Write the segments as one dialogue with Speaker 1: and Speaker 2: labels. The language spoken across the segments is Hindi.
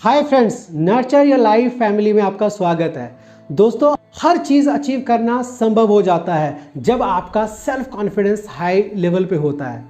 Speaker 1: Hi friends, nurture your life family में आपका स्वागत है। दोस्तों, हर चीज़ अचीव करना संभव हो जाता है जब आपका सेल्फ कॉन्फिडेंस हाई लेवल पे होता है।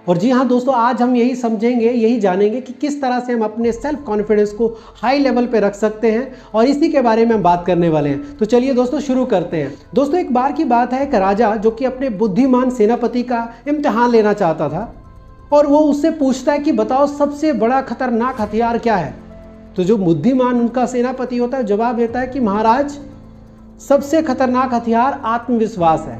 Speaker 1: और जी हाँ दोस्तों, आज हम यही समझेंगे, यही जानेंगे कि किस तरह से हम अपने सेल्फ कॉन्फिडेंस को हाई लेवल पे रख सकते हैं, और इसी के बारे में हम बात करने वाले हैं। तो चलिए दोस्तों शुरू करते हैं। दोस्तों, एक बार की बात है, एक राजा जो कि अपने बुद्धिमान सेनापति का इम्तिहान लेना चाहता था, और वो उससे पूछता है कि बताओ सबसे बड़ा खतरनाक हथियार क्या है। तो जो बुद्धिमान उनका सेनापति होता है जवाब देता है कि महाराज, सबसे खतरनाक हथियार आत्मविश्वास है।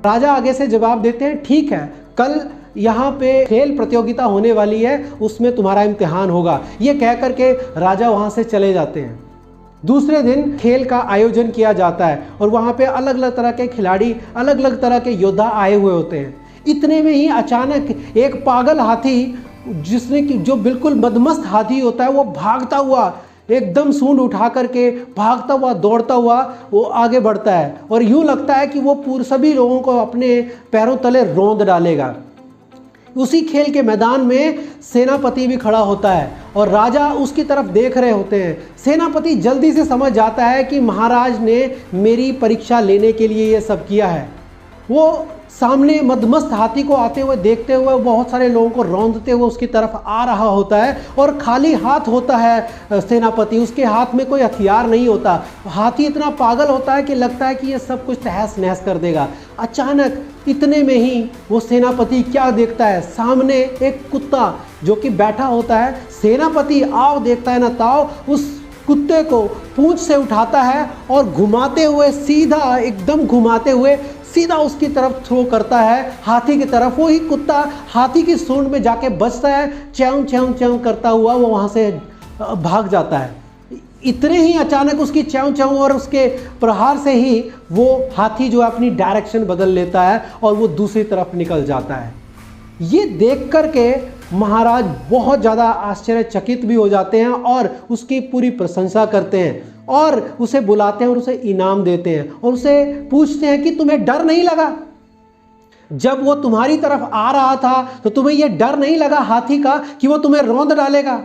Speaker 1: राजा आगे से जवाब देते हैं, ठीक है, कल यहाँ पे खेल प्रतियोगिता होने वाली है, उसमें तुम्हारा इम्तिहान होगा। ये कह करके राजा वहाँ से चले जाते हैं। दूसरे दिन खेल का आयोजन किया जाता है और वहाँ पे अलग अलग तरह के खिलाड़ी, अलग अलग तरह के योद्धा आए हुए होते हैं। इतने में ही अचानक एक पागल हाथी, जिसने कि जो बिल्कुल मदमस्त हाथी होता है, वो भागता हुआ एकदम सूंड उठा करके भागता हुआ, दौड़ता हुआ वो आगे बढ़ता है, और यूं लगता है कि वो सभी लोगों को अपने पैरों तले रौंद डालेगा। उसी खेल के मैदान में सेनापति भी खड़ा होता है और राजा उसकी तरफ देख रहे होते हैं। सेनापति जल्दी से समझ जाता है कि महाराज ने मेरी परीक्षा लेने के लिए ये सब किया है। वो सामने मदमस्त हाथी को आते हुए देखते हुए बहुत सारे लोगों को रौंदते हुए उसकी तरफ आ रहा होता है, और खाली हाथ होता है सेनापति, उसके हाथ में कोई हथियार नहीं होता। हाथी इतना पागल होता है कि लगता है कि ये सब कुछ तहस नहस कर देगा। अचानक इतने में ही वो सेनापति क्या देखता है, सामने एक कुत्ता जो कि बैठा होता है। सेनापति आओ देखता है ना ताओ, उस कुत्ते को पूंछ से उठाता है और घुमाते हुए, सीधा एकदम घुमाते हुए सीधा उसकी तरफ थ्रो करता है, हाथी की तरफ। वही कुत्ता हाथी की सूंड में जाके बचता है, च्यों च्यों च्यों करता हुआ वो वहाँ से भाग जाता है। इतने ही अचानक उसकी च्यों च्यों और उसके प्रहार से ही वो हाथी जो है अपनी डायरेक्शन बदल लेता है और वो दूसरी तरफ निकल जाता है। ये देख करके महाराज बहुत ज़्यादा आश्चर्यचकित भी हो जाते हैं और उसकी पूरी प्रशंसा करते हैं, और उसे बुलाते हैं और उसे इनाम देते हैं, और उसे पूछते हैं कि तुम्हें डर नहीं लगा? जब वो तुम्हारी तरफ आ रहा था तो तुम्हें यह डर नहीं लगा हाथी का कि वो तुम्हें रौंद डालेगा?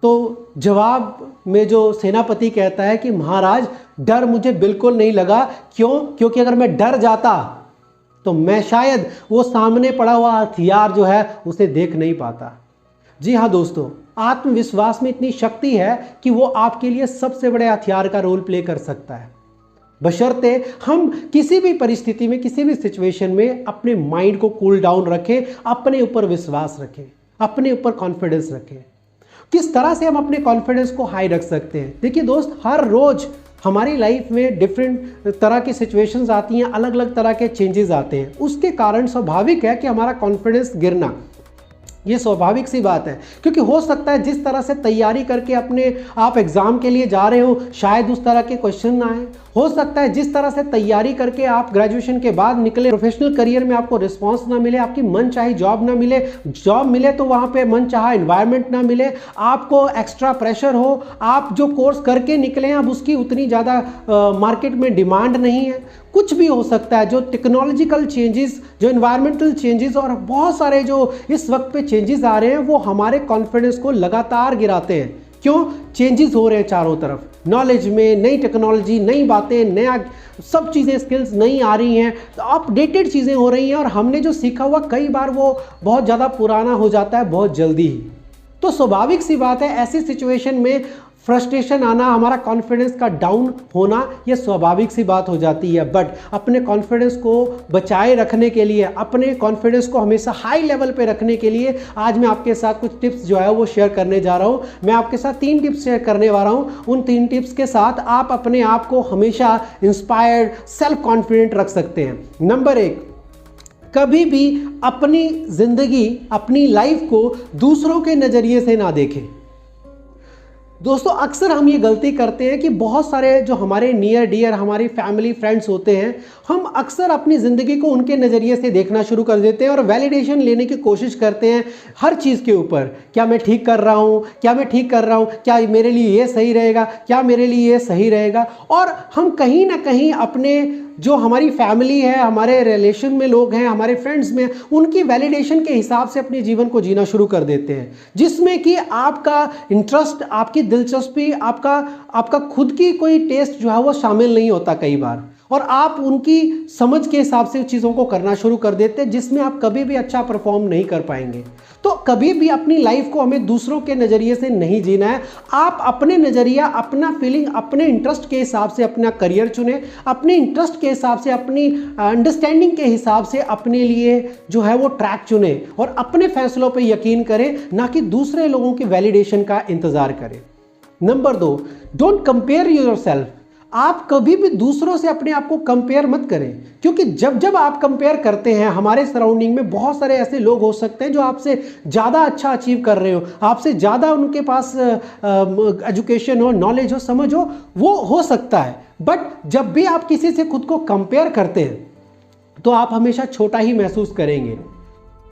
Speaker 1: तो जवाब में जो सेनापति कहता है कि महाराज, डर मुझे बिल्कुल नहीं लगा। क्यों? क्योंकि अगर मैं डर जाता तो मैं शायद वो सामने पड़ा हुआ हथियार जो है उसे देख नहीं पाता। जी हाँ दोस्तों, आत्मविश्वास में इतनी शक्ति है कि वो आपके लिए सबसे बड़े हथियार का रोल प्ले कर सकता है, बशर्ते हम किसी भी परिस्थिति में, किसी भी सिचुएशन में अपने माइंड को कूल डाउन रखें, अपने ऊपर विश्वास रखें, अपने ऊपर कॉन्फिडेंस रखें। किस तरह से हम अपने कॉन्फिडेंस को हाई रख सकते हैं? देखिए दोस्त, हर रोज हमारी लाइफ में डिफरेंट तरह की सिचुएशंस आती हैं, अलग अलग तरह के चेंजेस आते हैं। उसके कारण स्वाभाविक है कि हमारा कॉन्फिडेंस गिरना, ये स्वाभाविक सी बात है। क्योंकि हो सकता है जिस तरह से तैयारी करके अपने आप एग्ज़ाम के लिए जा रहे हो, शायद उस तरह के क्वेश्चन ना आए। हो सकता है जिस तरह से तैयारी करके आप ग्रेजुएशन के बाद निकले, प्रोफेशनल करियर में आपको रिस्पांस ना मिले, आपकी मन चाही जॉब ना मिले, जॉब मिले तो वहाँ पे मन चाहा एनवायरनमेंट ना मिले, आपको एक्स्ट्रा प्रेशर हो, आप जो कोर्स करके निकले हैं अब उसकी उतनी ज़्यादा मार्केट में डिमांड नहीं है। कुछ भी हो सकता है। जो टेक्नोलॉजिकल चेंजेस, जो एनवायरमेंटल चेंजेस और बहुत सारे जो इस वक्त पे चेंजेस आ रहे हैं, वो हमारे कॉन्फिडेंस को लगातार गिराते हैं। क्यों? चेंजेस हो रहे हैं चारों तरफ, नॉलेज में नई टेक्नोलॉजी, नई बातें, नया सब चीज़ें, स्किल्स नई आ रही हैं, अपडेटेड चीज़ें हो रही हैं, और हमने जो सीखा हुआ कई बार वो बहुत ज़्यादा पुराना हो जाता है बहुत जल्दी ही। तो स्वाभाविक सी बात है, ऐसी सिचुएशन में फ्रस्ट्रेशन आना, हमारा कॉन्फिडेंस का डाउन होना, ये स्वाभाविक सी बात हो जाती है। बट अपने कॉन्फिडेंस को बचाए रखने के लिए, अपने कॉन्फिडेंस को हमेशा हाई लेवल पे रखने के लिए आज मैं आपके साथ कुछ टिप्स जो है वो शेयर करने जा रहा हूँ। मैं आपके साथ 3 टिप्स शेयर करने वाला हूँ। उन 3 टिप्स के साथ आप अपने आप को हमेशा इंस्पायर्ड, सेल्फ कॉन्फिडेंट रख सकते हैं। नंबर 1, कभी भी अपनी जिंदगी, अपनी लाइफ को दूसरों के नज़रिए से ना देखें। दोस्तों, अक्सर हम ये गलती करते हैं कि बहुत सारे जो हमारे नियर डियर, हमारी फैमिली फ्रेंड्स होते हैं, हम अक्सर अपनी ज़िंदगी को उनके नज़रिए से देखना शुरू कर देते हैं और वैलिडेशन लेने की कोशिश करते हैं हर चीज़ के ऊपर। क्या मैं ठीक कर रहा हूँ? क्या मैं ठीक कर रहा हूँ? क्या मेरे लिए ये सही रहेगा? क्या मेरे लिए ये सही रहेगा? और हम कहीं ना कहीं अपने जो हमारी फैमिली है, हमारे रिलेशन में लोग हैं, हमारे फ्रेंड्स में, उनकी वैलिडेशन के हिसाब से अपने जीवन को जीना शुरू कर देते हैं, जिसमें कि आपका इंटरेस्ट, आपकी दिलचस्पी, आपका खुद की कोई टेस्ट जो है वो शामिल नहीं होता कई बार, और आप उनकी समझ के हिसाब से चीज़ों को करना शुरू कर देते हैं, जिसमें आप कभी भी अच्छा परफॉर्म नहीं कर पाएंगे। तो कभी भी अपनी लाइफ को हमें दूसरों के नज़रिए से नहीं जीना है। आप अपने नज़रिया, अपना फीलिंग, अपने इंटरेस्ट के हिसाब से अपना करियर चुने, अपने इंटरेस्ट के हिसाब से, अपनी अंडरस्टैंडिंग के हिसाब से अपने लिए जो है वो ट्रैक चुने और अपने फैसलों पर यकीन करें, ना कि दूसरे लोगों की वैलिडेशन का इंतज़ार करें। Number 2, don't compare yourself. आप कभी भी दूसरों से अपने आप को कंपेयर मत करें, क्योंकि जब आप कंपेयर करते हैं, हमारे सराउंडिंग में बहुत सारे ऐसे लोग हो सकते हैं जो आपसे ज़्यादा अच्छा अचीव कर रहे हो, आपसे ज़्यादा उनके पास एजुकेशन हो, नॉलेज हो, समझ हो, वो हो सकता है। बट जब भी आप किसी से खुद को कंपेयर करते हैं तो आप हमेशा छोटा ही महसूस करेंगे,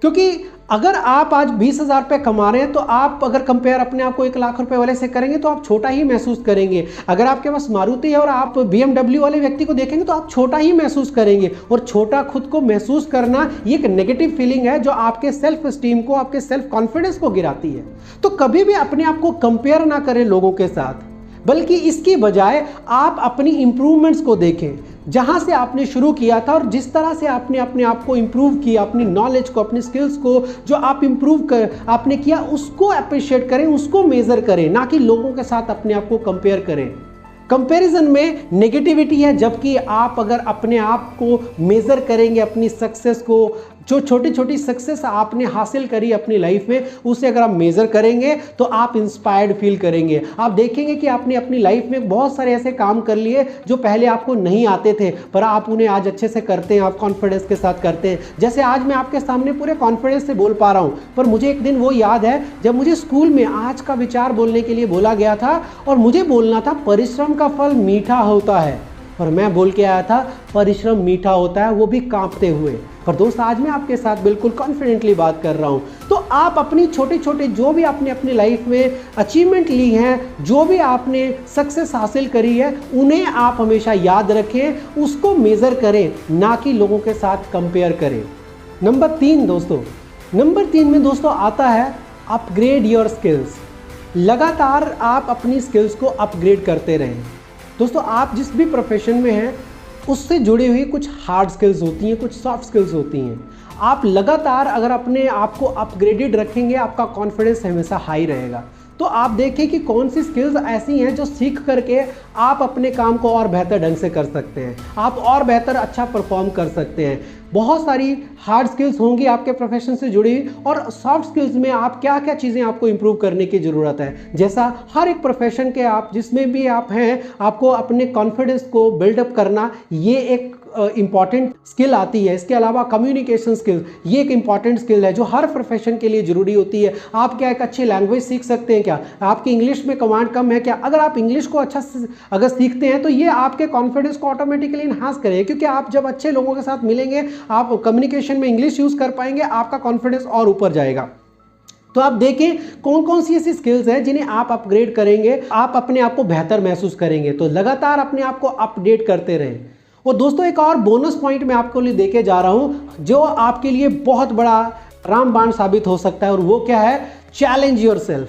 Speaker 1: क्योंकि अगर आप आज 20,000 रुपये कमा रहे हैं तो आप अगर कंपेयर अपने आप को 1,00,000 रुपये वाले से करेंगे तो आप छोटा ही महसूस करेंगे। अगर आपके पास मारुति है और आप BMW वाले व्यक्ति को देखेंगे तो आप छोटा ही महसूस करेंगे, और छोटा खुद को महसूस करना ये एक नेगेटिव फीलिंग है जो आपके सेल्फ स्टीम को, आपके सेल्फ कॉन्फिडेंस को गिराती है। तो कभी भी अपने आप को कंपेयर ना करें लोगों के साथ, बल्कि इसकी बजाय आप अपनी इंप्रूवमेंट्स को देखें, जहां से आपने शुरू किया था और जिस तरह से आपने अपने आप को इंप्रूव किया, अपनी नॉलेज को, अपनी स्किल्स को जो आप आपने किया, उसको अप्रिशिएट करें, उसको मेजर करें, ना कि लोगों के साथ अपने आप को कंपेयर करें। कंपैरिजन में नेगेटिविटी है, जबकि आप अगर अपने आप को मेजर करेंगे, अपनी सक्सेस को, जो छोटी छोटी सक्सेस आपने हासिल करी अपनी लाइफ में, उसे अगर आप मेजर करेंगे तो आप इंस्पायर्ड फील करेंगे। आप देखेंगे कि आपने अपनी लाइफ में बहुत सारे ऐसे काम कर लिए जो पहले आपको नहीं आते थे, पर आप उन्हें आज अच्छे से करते हैं, आप कॉन्फिडेंस के साथ करते हैं। जैसे आज मैं आपके सामने पूरे कॉन्फिडेंस से बोल पा रहा हूँ, पर मुझे एक दिन वो याद है जब मुझे स्कूल में आज का विचार बोलने के लिए बोला गया था और मुझे बोलना था परिश्रम का फल मीठा होता है, और मैं बोल के आया था परिश्रम मीठा होता है, वो भी कांपते हुए। पर दोस्त, आज मैं आपके साथ बिल्कुल कॉन्फिडेंटली बात कर रहा हूँ। तो आप अपनी छोटे छोटे जो भी आपने अपनी लाइफ में अचीवमेंट ली हैं, जो भी आपने सक्सेस हासिल करी है, उन्हें आप हमेशा याद रखें, उसको मेज़र करें, ना कि लोगों के साथ कंपेयर करें। नंबर 3 में दोस्तों आता है अपग्रेड योर स्किल्स। लगातार आप अपनी स्किल्स को अपग्रेड करते रहें। दोस्तों, आप जिस भी प्रोफेशन में हैं उससे जुड़ी हुई कुछ हार्ड स्किल्स होती हैं, कुछ सॉफ्ट स्किल्स होती हैं। आप लगातार अगर अपने आप को अपग्रेडेड रखेंगे, आपका कॉन्फिडेंस हमेशा हाई रहेगा। तो आप देखें कि कौन सी स्किल्स ऐसी हैं जो सीख करके आप अपने काम को और बेहतर ढंग से कर सकते हैं, आप और बेहतर अच्छा परफॉर्म कर सकते हैं। बहुत सारी हार्ड स्किल्स होंगी आपके प्रोफेशन से जुड़ी, और सॉफ्ट स्किल्स में आप क्या क्या चीज़ें आपको इंप्रूव करने की ज़रूरत है। जैसा हर एक प्रोफेशन के आप जिसमें भी आप हैं, आपको अपने कॉन्फिडेंस को बिल्डअप करना, ये एक इंपॉर्टेंट स्किल आती है। इसके अलावा कम्युनिकेशन स्किल, ये एक इंपॉर्टेंट स्किल है जो हर प्रोफेशन के लिए ज़रूरी होती है। आप क्या एक अच्छी लैंग्वेज सीख सकते हैं क्या? आपकी इंग्लिश में कमांड कम है क्या? अगर आप इंग्लिश को अच्छा अगर सीखते हैं तो ये आपके कॉन्फिडेंस को ऑटोमेटिकली इन्हांस करेगा, क्योंकि आप जब अच्छे लोगों के साथ मिलेंगे, आप कम्युनिकेशन में इंग्लिश यूज़ कर पाएंगे, आपका कॉन्फिडेंस और ऊपर जाएगा। तो आप देखें कौन कौन सी ऐसी स्किल्स हैं जिन्हें आप अपग्रेड करेंगे, आप अपने आप को बेहतर महसूस करेंगे। तो लगातार अपने आप को अपडेट करते रहें। और दोस्तों, एक और बोनस पॉइंट मैं आपको लिए देके जा रहा हूं जो आपके लिए बहुत बड़ा रामबाण साबित हो सकता है, और वो क्या है? Challenge yourself.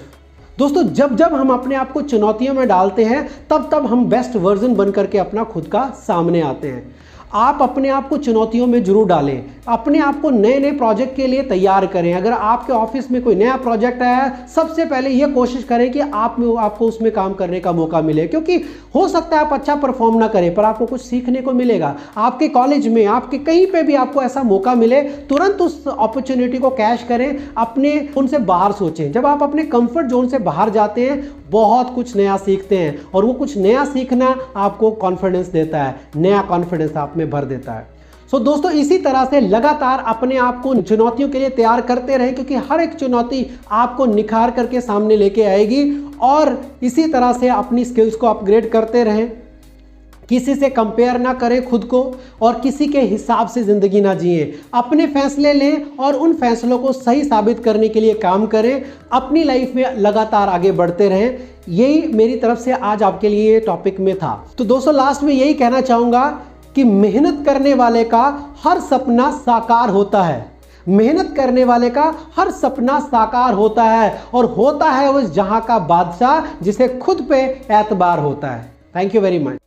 Speaker 1: दोस्तों, जब हम अपने आप को चुनौतियों में डालते हैं, तब हम बेस्ट वर्जन बन करके अपना खुद का सामने आते हैं। आप अपने आप को चुनौतियों में जरूर डालें, अपने आप को नए नए प्रोजेक्ट के लिए तैयार करें। अगर आपके ऑफिस में कोई नया प्रोजेक्ट आया है, सबसे पहले यह कोशिश करें कि आपको उसमें काम करने का मौका मिले, क्योंकि हो सकता है आप अच्छा परफॉर्म ना करें, पर आपको कुछ सीखने को मिलेगा। आपके कॉलेज में, आपके कहीं पे भी आपको ऐसा मौका मिले, तुरंत उस अपॉर्चुनिटी को कैश करें, अपने उनसे बाहर सोचें। जब आप अपने कंफर्ट जोन से बाहर जाते हैं, बहुत कुछ नया सीखते हैं, और वो कुछ नया सीखना आपको कॉन्फिडेंस देता है, नया कॉन्फिडेंस आप में भर देता है। सो दोस्तों, इसी तरह से लगातार अपने आप को चुनौतियों के लिए तैयार करते रहें, क्योंकि हर एक चुनौती आपको निखार करके सामने लेके आएगी। और इसी तरह से अपनी स्किल्स को अपग्रेड करते रहें, किसी से कंपेयर ना करें खुद को, और किसी के हिसाब से ज़िंदगी ना जिए। अपने फैसले लें और उन फैसलों को सही साबित करने के लिए काम करें। अपनी लाइफ में लगातार आगे बढ़ते रहें। यही मेरी तरफ से आज आपके लिए टॉपिक में था। तो दोस्तों, लास्ट में यही कहना चाहूँगा कि मेहनत करने वाले का हर सपना साकार होता है। मेहनत करने वाले का हर सपना साकार होता है और होता है उस जहां का बादशाह जिसे खुद पे एतबार होता है। Thank you very much.